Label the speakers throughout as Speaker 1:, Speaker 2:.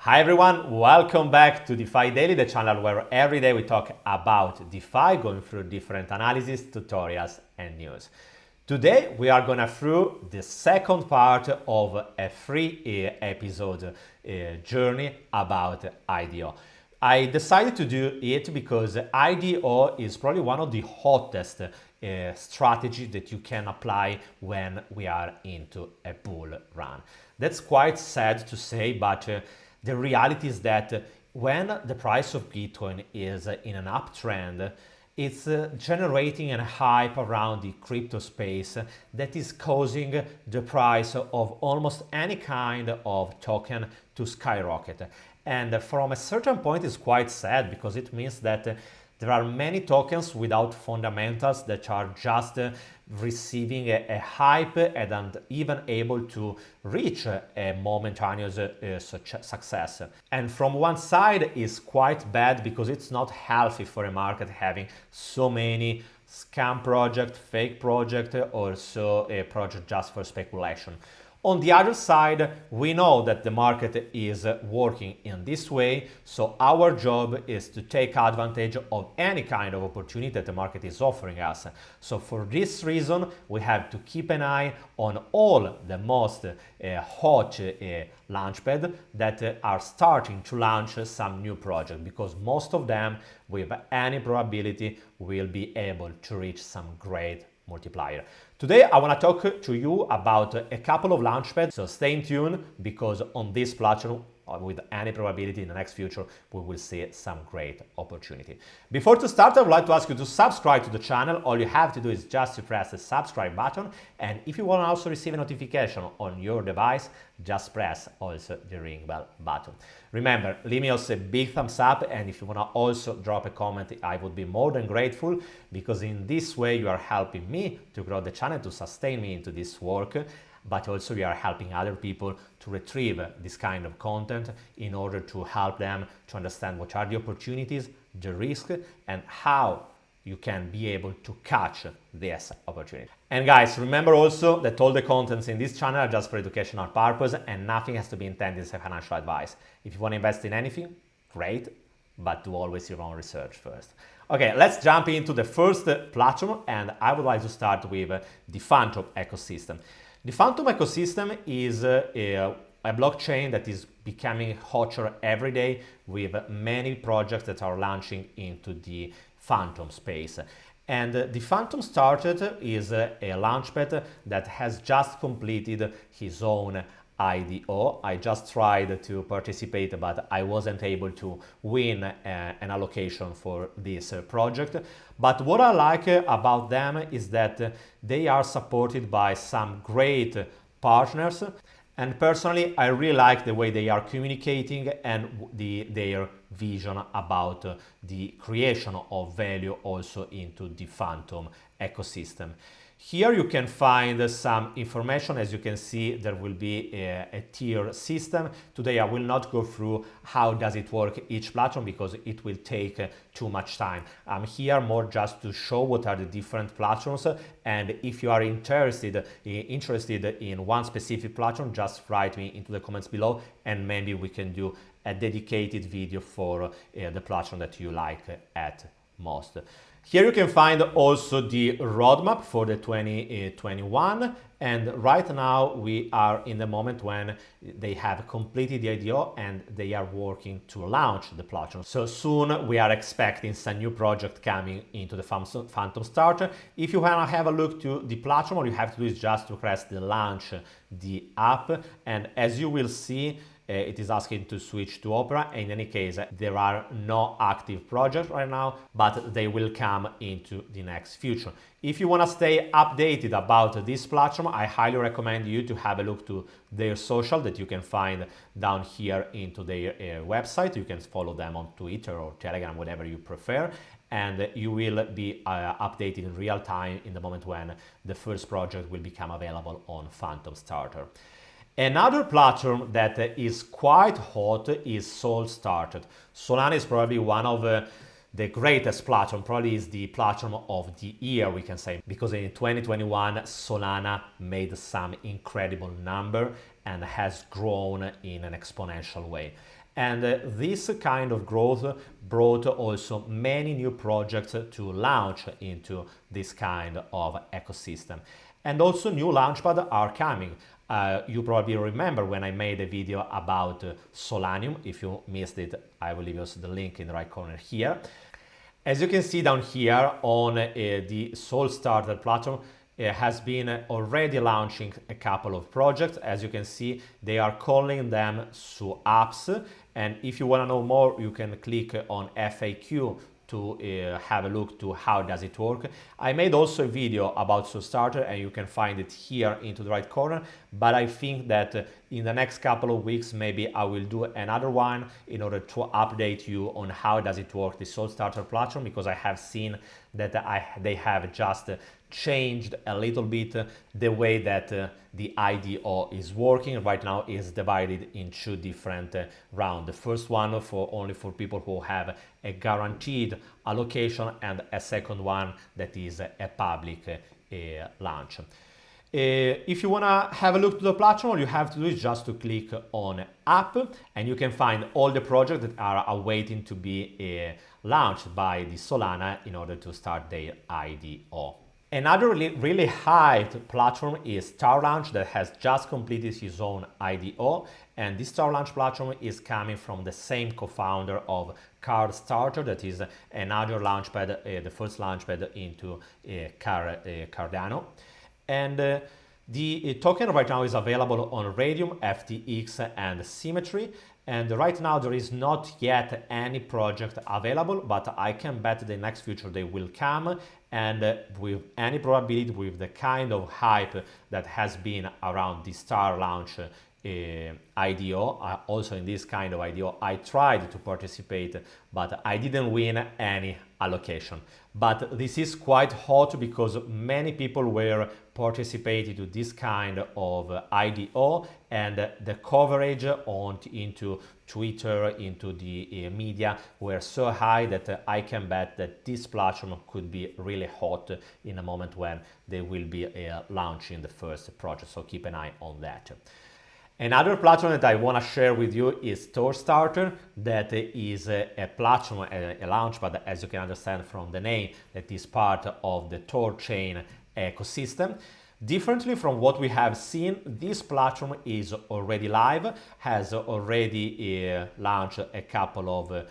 Speaker 1: Hi everyone, welcome back to Defi Daily, the channel where every day we talk about DeFi, going through different analysis, tutorials and news. Today we are gonna through the second part of a free episode journey about IDO. I decided to do it because IDO is probably one of the hottest strategies that you can apply when we are into a bull run. That's quite sad to say, but the reality is that when the price of Bitcoin is in an uptrend, it's generating a hype around the crypto space that is causing the price of almost any kind of token to skyrocket. And from a certain point, it's quite sad because it means that there are many tokens without fundamentals that are just receiving a hype and aren't even able to reach a momentaneous success. And from one side is quite bad because it's not healthy for a market having so many scam project, fake project, or so a project just for speculation. On the other side, we know that the market is working in this way, so our job is to take advantage of any kind of opportunity that the market is offering us. So for this reason, we have to keep an eye on all the most hot launchpad that are starting to launch some new project, because most of them, with any probability, will be able to reach some great multiplier. Today I want to talk to you about a couple of launchpads, so stay tuned because on this platform, with any probability in the next future, we will see some great opportunity. Before to start, I would like to ask you to subscribe to the channel. All you have to do is just to press the subscribe button, and if you want to also receive a notification on your device, just press also the ring bell button. Remember, leave me also a big thumbs up, and if you want to also drop a comment, I would be more than grateful, because in this way you are helping me to grow the channel, to sustain me into this work, but also we are helping other people to retrieve this kind of content in order to help them to understand what are the opportunities, the risk, and how you can be able to catch this opportunity. And guys, remember also that all the contents in this channel are just for educational purpose and nothing has to be intended as a financial advice. If you want to invest in anything, great, but do always your own research first. Okay, let's jump into the first platform, and I would like to start with the Fantom ecosystem. The Fantom ecosystem is a blockchain that is becoming hotter every day, with many projects that are launching into the Fantom space. And the Fantomstarter is a launchpad that has just completed his own IDO. I just tried to participate, but I wasn't able to win an allocation for this project. But what I like about them is that they are supported by some great partners. And personally, I really like the way they are communicating and their vision about the creation of value also into the Fantom ecosystem. Here you can find some information. As you can see, there will be a tier system. Today I will not go through how does it work each platform because it will take too much time. I'm here more just to show what are the different platforms, and if you are interested in one specific platform, just write me into the comments below and maybe we can do a dedicated video for the platform that you like at most. Here you can find also the roadmap for the 2021, and right now we are in the moment when they have completed the IDO and they are working to launch the platform. So soon we are expecting some new project coming into the Fantomstarter. If you want to have a look to the platform, all you have to do is just to press the launch the app, and as you will see, it is asking to switch to Opera. In any case, there are no active projects right now, but they will come into the next future. If you want to stay updated about this platform, I highly recommend you to have a look to their social that you can find down here into their website. You can follow them on Twitter or Telegram, whatever you prefer, and you will be updated in real time in the moment when the first project will become available on Fantomstarter. Another platform that is quite hot is Solstarter. Solana is probably one of the greatest platform, probably is the platform of the year, we can say, because in 2021 Solana made some incredible number and has grown in an exponential way. And this kind of growth brought also many new projects to launch into this kind of ecosystem. And also new launchpads are coming. You probably remember when I made a video about Solanium. If you missed it, I will leave you the link in the right corner here. As you can see down here on the Solstarter platform, has been already launching a couple of projects. As you can see, they are calling them apps. And if you want to know more, you can click on FAQ to have a look to how does it work. I made also a video about Solstarter and you can find it here into the right corner, but I think that in the next couple of weeks maybe I will do another one in order to update you on how does it work, the Solstarter platform, because I have seen that they have just changed a little bit the way that the IDO is working. Right now is divided in two different rounds. The first one only for people who have a guaranteed allocation, and a second one that is a public launch. If you want to have a look to the platform, all you have to do is just to click on app, and you can find all the projects that are awaiting to be launched by the Solana in order to start their IDO. Another really hyped platform is Starlaunch that has just completed his own IDO, and this Starlaunch platform is coming from the same co-founder of Starlaunch, that is another launchpad, the first launchpad into Cardano. And the token right now is available on Radium, FTX and Symmetry. And right now there is not yet any project available, but I can bet the next future they will come. And with any probability, with the kind of hype that has been around the Starlaunch IDO, also in this kind of IDO, I tried to participate, but I didn't win any allocation. But this is quite hot because many people were participating to this kind of IDO, and the coverage into Twitter, into the media were so high that I can bet that this platform could be really hot in a moment when they will be launching the first project. So keep an eye on that. Another platform that I want to share with you is Thorstarter, that is a platform, a launch, but as you can understand from the name, that is part of the Thorchain ecosystem. Differently from what we have seen, this platform is already live, has already launched a couple of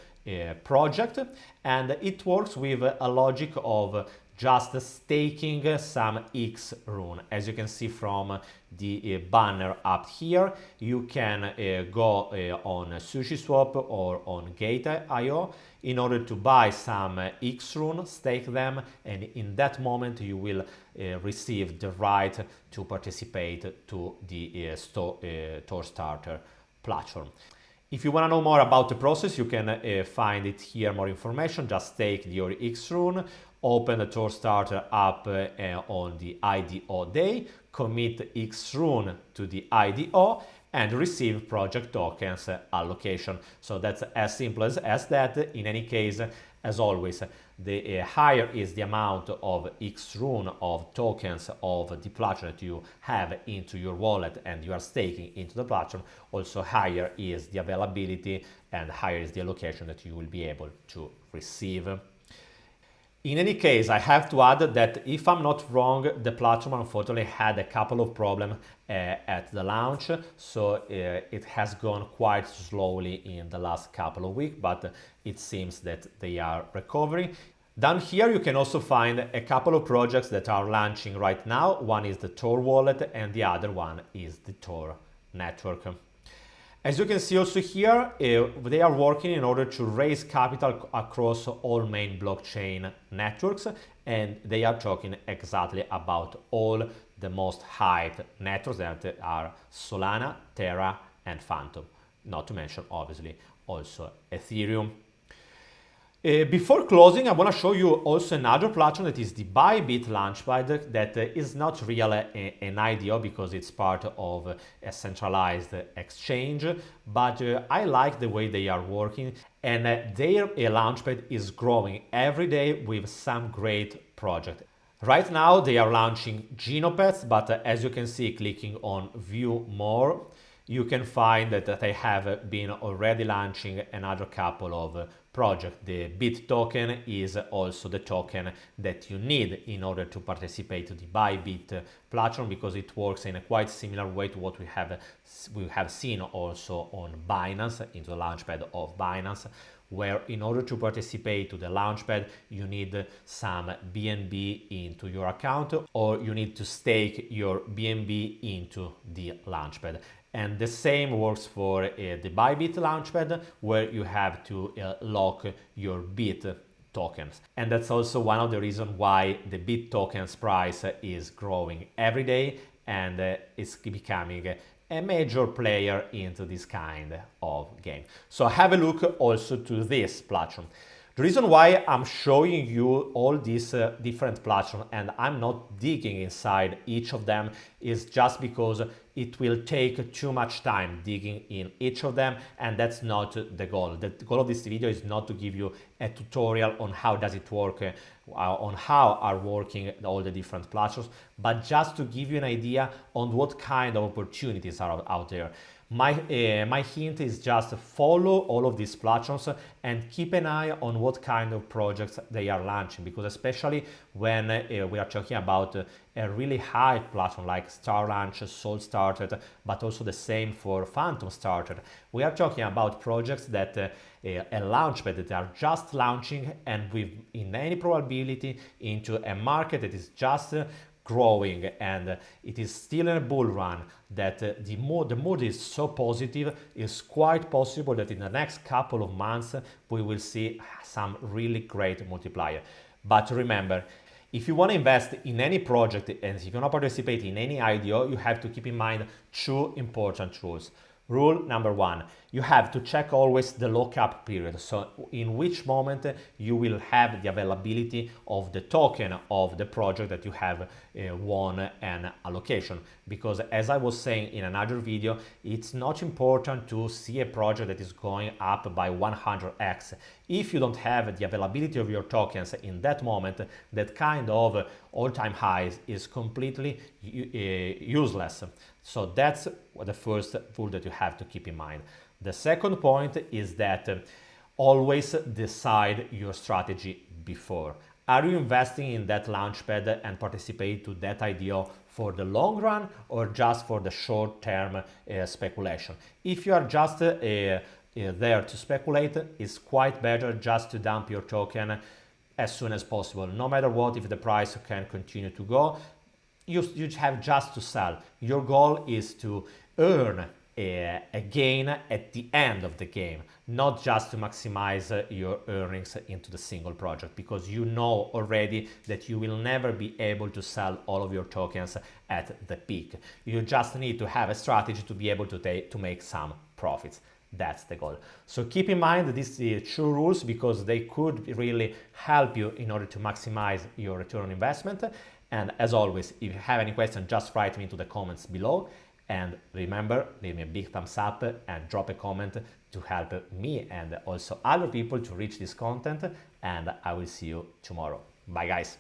Speaker 1: projects, and it works with a logic of just staking some X rune. As you can see from the banner up here, you can go on SushiSwap or on Gate.io in order to buy some X rune, stake them, and in that moment you will receive the right to participate to the Thorstarter platform. If you want to know more about the process, you can find it here, more information. Just stake your X rune, open the Thorstarter app on the IDO day, commit X rune to the IDO, and receive project tokens allocation. So that's as simple as that. In any case, as always, the higher is the amount of X rune of tokens of the platform that you have into your wallet and you are staking into the platform, also higher is the availability and higher is the allocation that you will be able to receive. In any case, I have to add that if I'm not wrong, the platform unfortunately had a couple of problems at the launch, so it has gone quite slowly in the last couple of weeks, but it seems that they are recovering. Down here you can also find a couple of projects that are launching right now. One is the Thor wallet and the other one is the Thor network. As you can see also here, they are working in order to raise capital across all main blockchain networks, and they are talking exactly about all the most hyped networks that are Solana, Terra and Fantom, not to mention obviously also Ethereum. Before closing, I want to show you also another platform that is the Bybit launchpad that is not really an IDO because it's part of a centralized exchange, but I like the way they are working, and their launchpad is growing every day with some great project. Right now they are launching Genopets, but as you can see, clicking on view more, you can find that they have been already launching another couple of projects. The Bit token is also the token that you need in order to participate to the Bybit platform, because it works in a quite similar way to what we have seen also on Binance, into the launchpad of Binance, where in order to participate to the launchpad, you need some BNB into your account, or you need to stake your BNB into the launchpad. And the same works for the Bybit launchpad, where you have to lock your Bit tokens. And that's also one of the reasons why the Bit tokens price is growing every day and is becoming a major player into this kind of game. So have a look also to this platform. The reason why I'm showing you all these different platforms and I'm not digging inside each of them is just because it will take too much time digging in each of them, and that's not the goal. The goal of this video is not to give you a tutorial on how does it work, on how are working all the different platforms, but just to give you an idea on what kind of opportunities are out there. My hint is just follow all of these platforms and keep an eye on what kind of projects they are launching, because especially when we are talking about a really high platform like Starlaunch, Solstarter, but also the same for Fantomstarter. We are talking about projects that a launchpad that are just launching and with in any probability into a market that is just growing, and it is still in a bull run, that the mood is so positive. It's quite possible that in the next couple of months we will see some really great multiplier. But remember, if you want to invest in any project and if you want to participate in any IDO, you have to keep in mind two important rules. Rule number one, you have to check always the lockup period. So in which moment you will have the availability of the token of the project that you have won an allocation. Because as I was saying in another video, it's not important to see a project that is going up by 100x. If you don't have the availability of your tokens in that moment, that kind of all-time highs is completely useless. So that's the first rule that you have to keep in mind. The second point is that always decide your strategy before. Are you investing in that launchpad and participate to that IDO for the long run or just for the short-term speculation? If you are just there to speculate, it's quite better just to dump your token as soon as possible. No matter what, if the price can continue to go, you have just to sell. Your goal is to earn a gain at the end of the game, not just to maximize your earnings into the single project, because you know already that you will never be able to sell all of your tokens at the peak. You just need to have a strategy to be able to make some profits. That's the goal. So keep in mind these two rules, because they could really help you in order to maximize your return on investment. And as always, if you have any questions, just write me into the comments below. And remember, leave me a big thumbs up and drop a comment to help me and also other people to reach this content. And I will see you tomorrow. Bye guys.